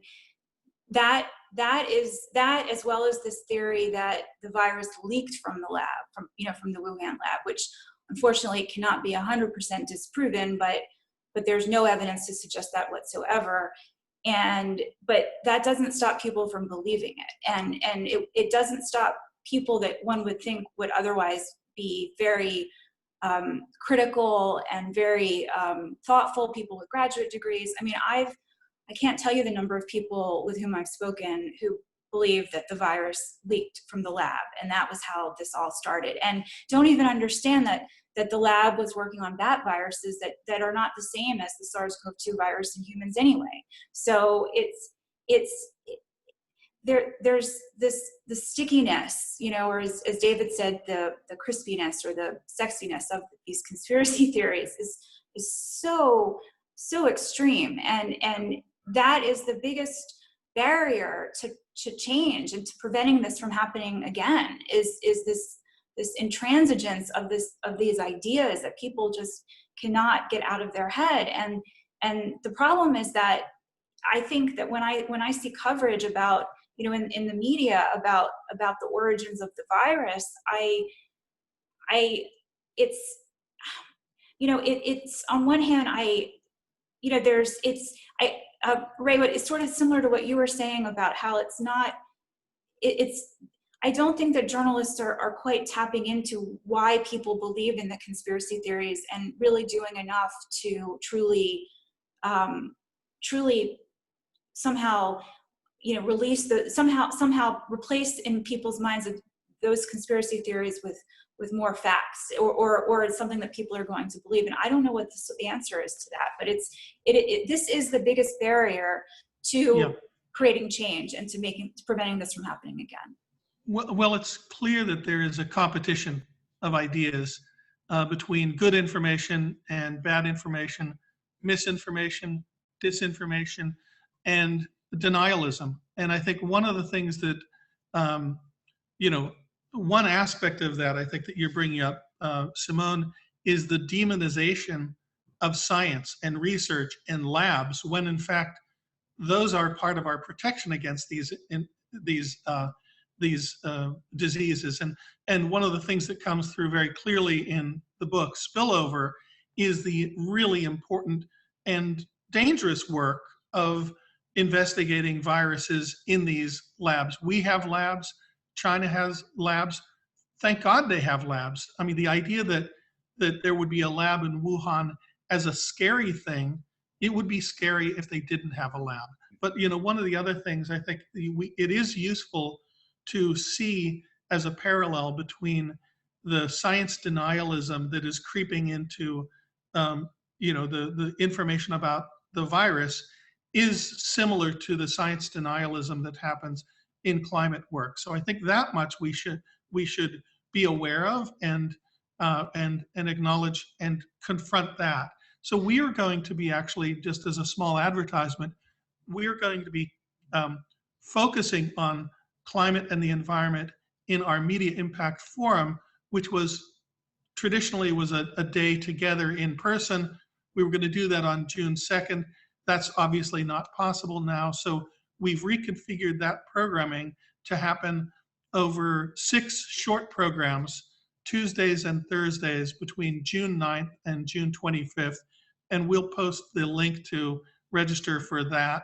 that as well as this theory that the virus leaked from the lab, from the Wuhan lab, which Unfortunately, it cannot be 100% disproven, but there's no evidence to suggest that whatsoever. But that doesn't stop people from believing it. And it doesn't stop people that one would think would otherwise be very critical and very thoughtful, people with graduate degrees. I mean, I can't tell you the number of people with whom I've spoken who believe that the virus leaked from the lab, and that was how this all started, and don't even understand that the lab was working on bat viruses that are not the same as the SARS-CoV-2 virus in humans anyway. So there's the stickiness, you know, or as David said, the crispiness or the sexiness of these conspiracy theories is so extreme, and that is the biggest barrier to change and to preventing this from happening again, is this intransigence of these ideas that people just cannot get out of their head. And the problem is that I think that when I see coverage about, you know, in the media about the origins of the virus, it's, you know, it's on one hand, Ray, it's sort of similar to what you were saying about how it's not, I don't think that journalists are quite tapping into why people believe in the conspiracy theories and really doing enough to truly somehow, you know, release somehow replace in people's minds of those conspiracy theories with more facts, or it's something that people are going to believe. And I don't know what the answer is to that, but this is the biggest barrier to creating change and to preventing this from happening again. Well, it's clear that there is a competition of ideas between good information and bad information, misinformation, disinformation, and denialism. And I think one of the things that, you know, one aspect of that I think that you're bringing up, Simone, is the demonization of science and research and labs, when in fact those are part of our protection against these diseases. And one of the things that comes through very clearly in the book Spillover is the really important and dangerous work of investigating viruses in these labs. We have labs, China has labs. Thank God they have labs. I mean, the idea that there would be a lab in Wuhan as a scary thing, it would be scary if they didn't have a lab. But, you know, one of the other things I think it is useful to see as a parallel between the science denialism that is creeping into, you know, the information about the virus is similar to the science denialism that happens in climate work. So I think that much we should be aware of and acknowledge and confront that. So we are going to be actually, just as a small advertisement, we are going to be focusing on climate and the environment in our Media Impact Forum, which was traditionally a day together in person. We were going to do that on June 2nd. That's obviously not possible now. So we've reconfigured that programming to happen over 6 short programs, Tuesdays and Thursdays between June 9th and June 25th. And we'll post the link to register for that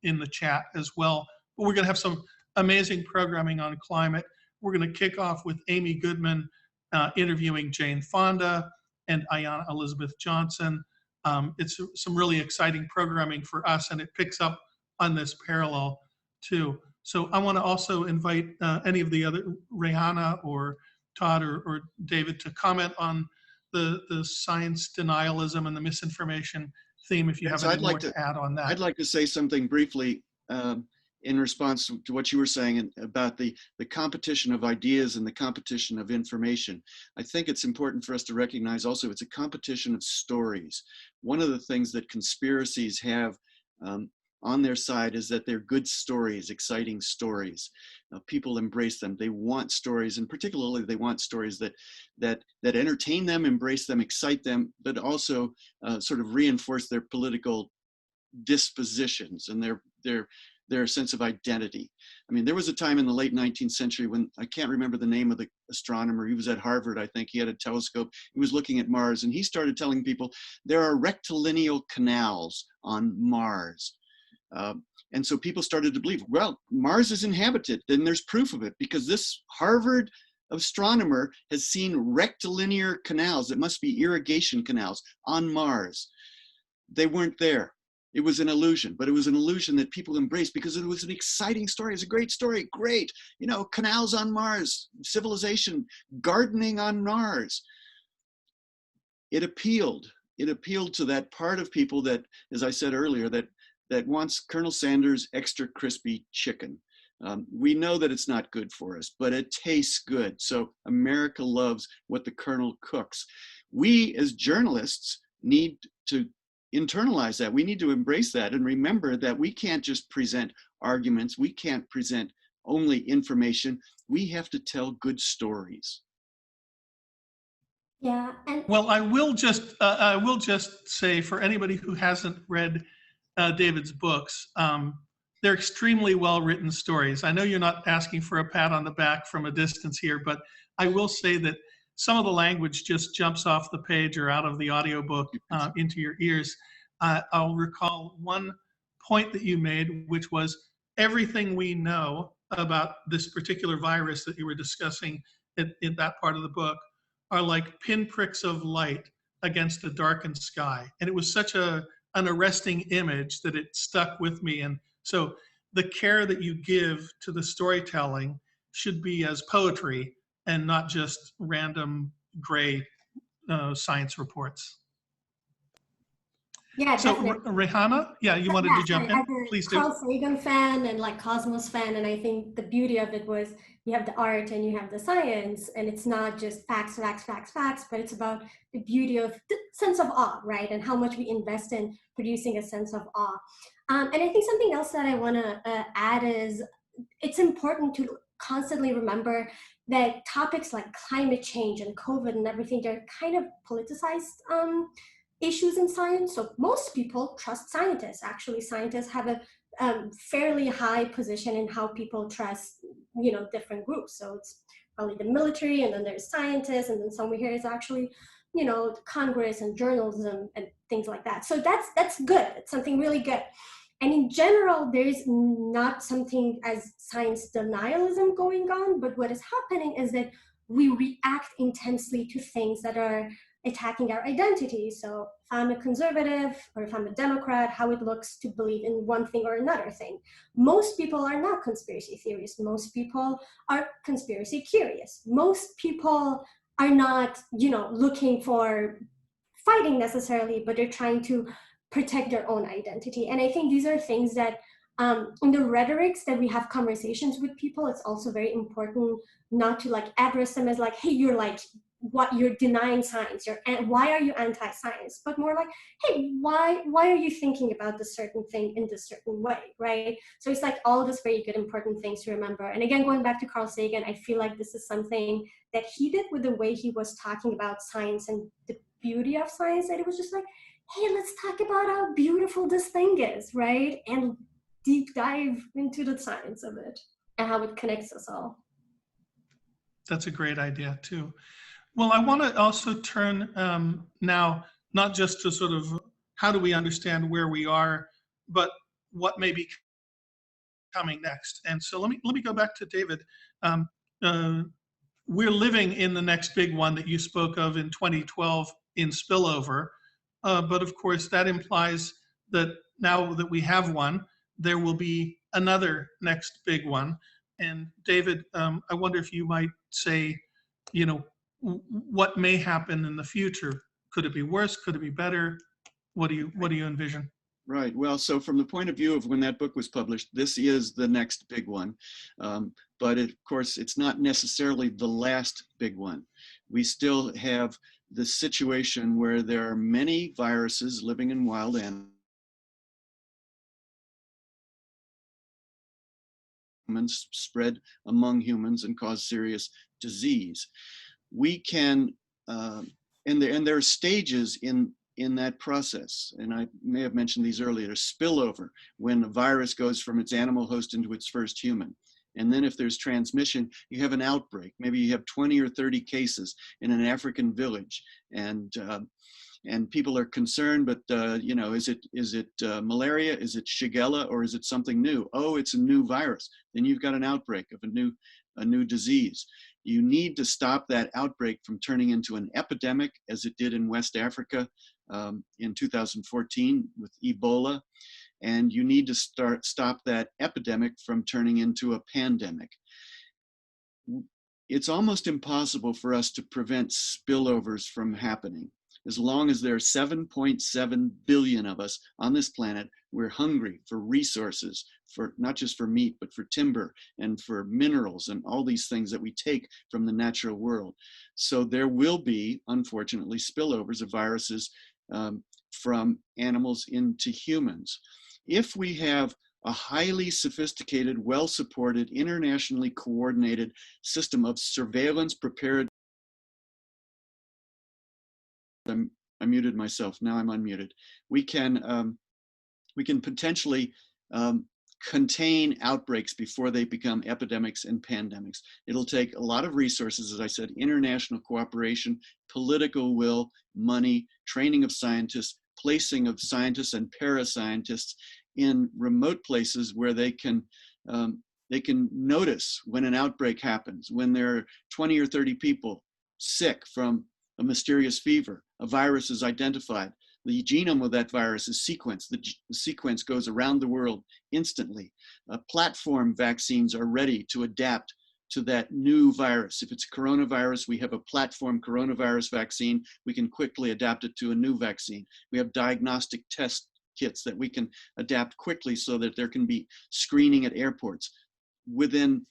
in the chat as well. But we're going to have some amazing programming on climate. We're going to kick off with Amy Goodman interviewing Jane Fonda and Ayanna Elizabeth Johnson. It's some really exciting programming for us, and it picks up on this parallel too. So I want to also invite any of the other, Rihanna or Todd or David, to comment on the science denialism and the misinformation theme, if you have any more to add on that. I'd like to say something briefly in response to what you were saying about the competition of ideas and the competition of information. I think it's important for us to recognize also it's a competition of stories. One of the things that conspiracies have on their side is that they're good stories, exciting stories. People embrace them. They want stories, and particularly they want stories that entertain them, embrace them, excite them, but also sort of reinforce their political dispositions and their their sense of identity. I mean, there was a time in the late 19th century when, I can't remember the name of the astronomer, he was at Harvard, I think, he had a telescope, he was looking at Mars, and he started telling people there are rectilineal canals on Mars. And so people started to believe, well, Mars is inhabited, then there's proof of it, because this Harvard astronomer has seen rectilinear canals, it must be irrigation canals, on Mars. They weren't there. It was an illusion, but it was an illusion that people embraced because it was an exciting story. It's a great story, great. You know, canals on Mars, civilization, gardening on Mars. It appealed to that part of people that, as I said earlier, that wants Colonel Sanders' extra crispy chicken. We know that it's not good for us, but it tastes good. So America loves what the Colonel cooks. We as journalists need to internalize that. We need to embrace that and remember that we can't just present arguments. We can't present only information. We have to tell good stories. Yeah, and Well, I will just say, for anybody who hasn't read David's books, they're extremely well-written stories. I know you're not asking for a pat on the back from a distance here, but I will say that some of the language just jumps off the page or out of the audiobook into your ears. I'll recall one point that you made, which was everything we know about this particular virus that you were discussing in that part of the book are like pinpricks of light against a darkened sky. And it was such an arresting image that it stuck with me. And so the care that you give to the storytelling should be as poetry and not just random gray science reports. yeah, So definitely. Rehana, yeah, you wanted to jump in? As a Please do. Carl Sagan fan and like Cosmos fan, and I think the beauty of it was you have the art and you have the science, and it's not just facts, but it's about the beauty of the sense of awe, right? And how much we invest in producing a sense of awe. And I think something else that I want to add is it's important to constantly remember that topics like climate change and COVID and everything, they're kind of politicized issues in science. So most people trust scientists. Actually, scientists have a fairly high position in how people trust, different groups. So it's probably the military, and then there's scientists, and then somewhere here is actually, Congress and journalism and things like that. So that's good. It's something really good. And in general, there's not something as science denialism going on, but what is happening is that we react intensely to things that are attacking our identity. So if I'm a conservative or if I'm a Democrat, how it looks to believe in one thing or another thing. Most people are not conspiracy theorists. Most people are conspiracy curious. Most people are not, looking for fighting necessarily, but they're trying to protect their own identity. And I think these are things that in the rhetorics that we have conversations with people, it's also very important not to like address them as like, hey, you're like, what, you're denying science, why are you anti-science? But more like, hey, why are you thinking about this certain thing in this certain way, right? So it's like all those very good important things to remember. And again, going back to Carl Sagan, I feel like this is something that he did with the way he was talking about science and the beauty of science, that it was just like, hey, let's talk about how beautiful this thing is, right? And deep dive into the science of it and how it connects us all. That's a great idea too. Well, I want to also turn now, not just to sort of how do we understand where we are, but what may be coming next. And so let me go back to David. We're living in the next big one that you spoke of in 2012 in spillover. But of course, that implies that now that we have one, there will be another next big one. And David, I wonder if you might say, what may happen in the future? Could it be worse? Could it be better? What do you envision? Right. Well, so from the point of view of when that book was published, this is the next big one. But of course, it's not necessarily the last big one. We still have the situation where there are many viruses living in wild animals spread among humans and cause serious disease. We can, and there are stages in in that process. And I may have mentioned these earlier, spillover, when a virus goes from its animal host into its first human. And then if there's transmission, you have an outbreak. Maybe you have 20 or 30 cases in an African village, and people are concerned, but you know, is it malaria? Is it Shigella, or is it something new? Oh, it's a new virus. Then you've got an outbreak of a new disease. You need to stop that outbreak from turning into an epidemic, as it did in West Africa in 2014 with Ebola. And you need to stop that epidemic from turning into a pandemic. It's almost impossible for us to prevent spillovers from happening. As long as there are 7.7 billion of us on this planet, we're hungry for resources, for not just for meat, but for timber and for minerals and all these things that we take from the natural world. So there will be, unfortunately, spillovers of viruses from animals into humans. If we have a highly sophisticated, well-supported, internationally coordinated system of surveillance, prepared. I muted myself. Now I'm unmuted. We can potentially contain outbreaks before they become epidemics and pandemics. It'll take a lot of resources, as I said, international cooperation, political will, money, training of scientists, placing of scientists and parascientists in remote places where they can notice when an outbreak happens, when there are 20 or 30 people sick from a mysterious fever, a virus is identified, the genome of that virus is sequenced, the sequence goes around the world instantly. Platform vaccines are ready to adapt to that new virus. If it's a coronavirus, we have a platform coronavirus vaccine. We can quickly adapt it to a new vaccine. We have diagnostic test kits that we can adapt quickly so that there can be screening at airports. Within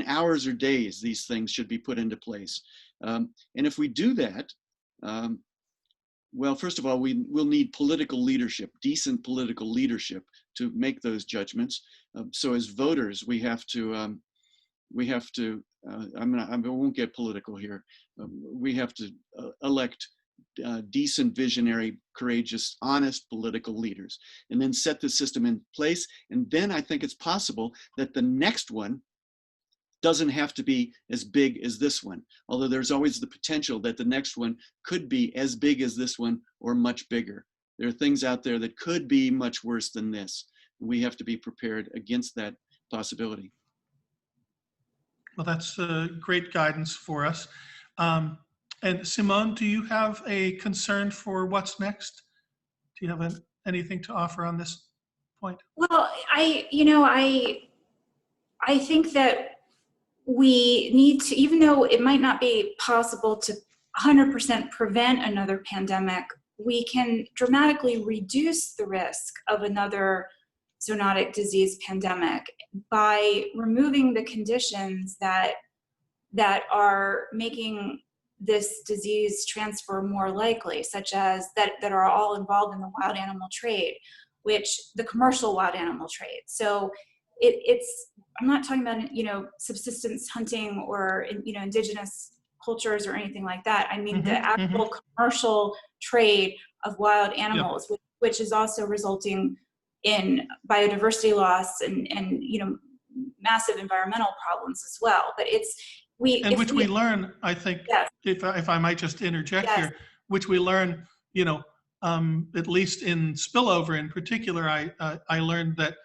hours or days, these things should be put into place. And if we do that, well, first of all, we'll need political leadership, decent political leadership, to make those judgments. So as voters, we have to, I won't get political here. We have to elect decent, visionary, courageous, honest political leaders, and then set the system in place. And then I think it's possible that the next one doesn't have to be as big as this one, although there's always the potential that the next one could be as big as this one or much bigger. There are things out there that could be much worse than this. We have to be prepared against that possibility. Well, that's great guidance for us. And Simone, do you have a concern for what's next? Do you have anything to offer on this point? Well, I think that we need to, even though it might not be possible to 100% prevent another pandemic, we can dramatically reduce the risk of another zoonotic disease pandemic by removing the conditions that are making this disease transfer more likely, such as that are all involved in the wild animal trade, which the commercial wild animal trade. So I'm not talking about, subsistence hunting or, indigenous cultures or anything like that. I mean, the actual commercial trade of wild animals, which is also resulting in biodiversity loss and massive environmental problems as well. But we learn, I think, yes. if I might just interject yes. here, which we learn, at least in spillover in particular, I learned that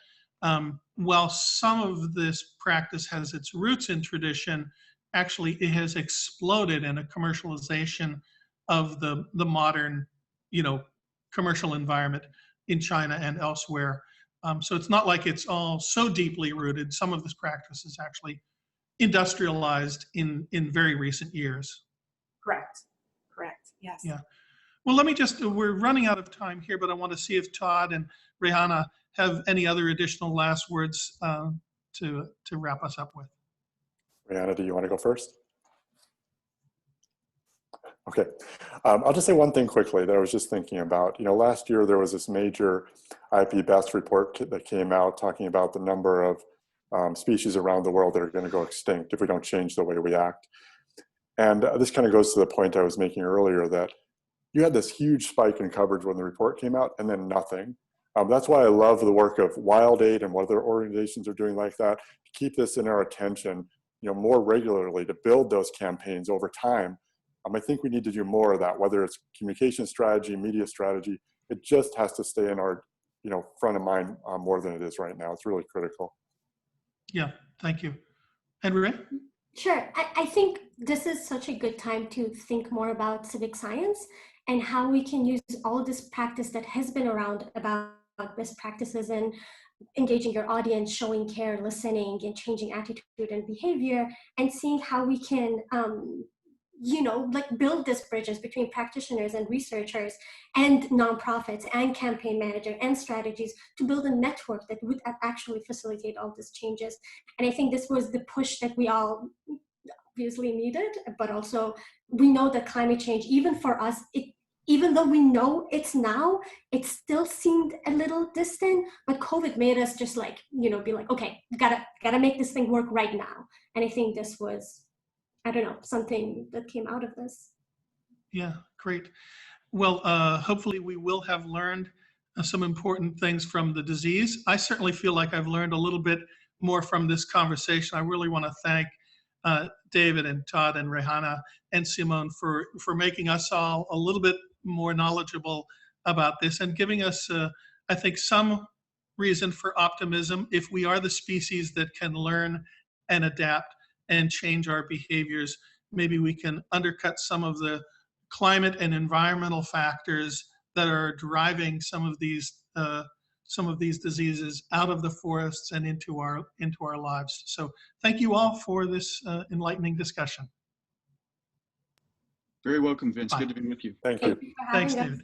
while some of this practice has its roots in tradition, actually it has exploded in a commercialization of the modern, commercial environment in China and elsewhere. So it's not like it's all so deeply rooted. Some of this practice is actually industrialized in very recent years. Correct, yes. Yeah. Well, we're running out of time here, but I want to see if Todd and Rihanna have any other additional last words to wrap us up with. Rihanna, do you want to go first? Okay, I'll just say one thing quickly that I was just thinking about. Last year there was this major IPBES report that came out talking about the number of species around the world that are going to go extinct if we don't change the way we act. And this kind of goes to the point I was making earlier, that you had this huge spike in coverage when the report came out, and then nothing. That's why I love the work of Wild Aid and what other organizations are doing like that, to keep this in our attention, more regularly, to build those campaigns over time. I think we need to do more of that, whether it's communication strategy, media strategy. It just has to stay in our, front of mind more than it is right now. It's really critical. Yeah, thank you. Henry? Sure. I think this is such a good time to think more about civic science and how we can use all this practice that has been around about best practices and engaging your audience, showing care, listening, and changing attitude and behavior, and seeing how we can build these bridges between practitioners and researchers and nonprofits and campaign manager and strategies to build a network that would actually facilitate all these changes. And I think this was the push that we all obviously needed, but also we know that climate change, even for us, even though we know it's now, it still seemed a little distant, but COVID made us just be like, okay, gotta make this thing work right now. And I think this was, I don't know, something that came out of this. Yeah, great. Well, hopefully we will have learned some important things from the disease. I certainly feel like I've learned a little bit more from this conversation. I really want to thank David and Todd and Rehana and Simone for making us all a little bit more knowledgeable about this and giving us, I think, some reason for optimism. If we are the species that can learn and adapt and change our behaviors, maybe we can undercut some of the climate and environmental factors that are driving some of these diseases out of the forests and into our lives. So thank you all for this enlightening discussion. Very welcome, Vince. Bye. Good to be with you. Thank you. Thank you for having Thanks, us. David.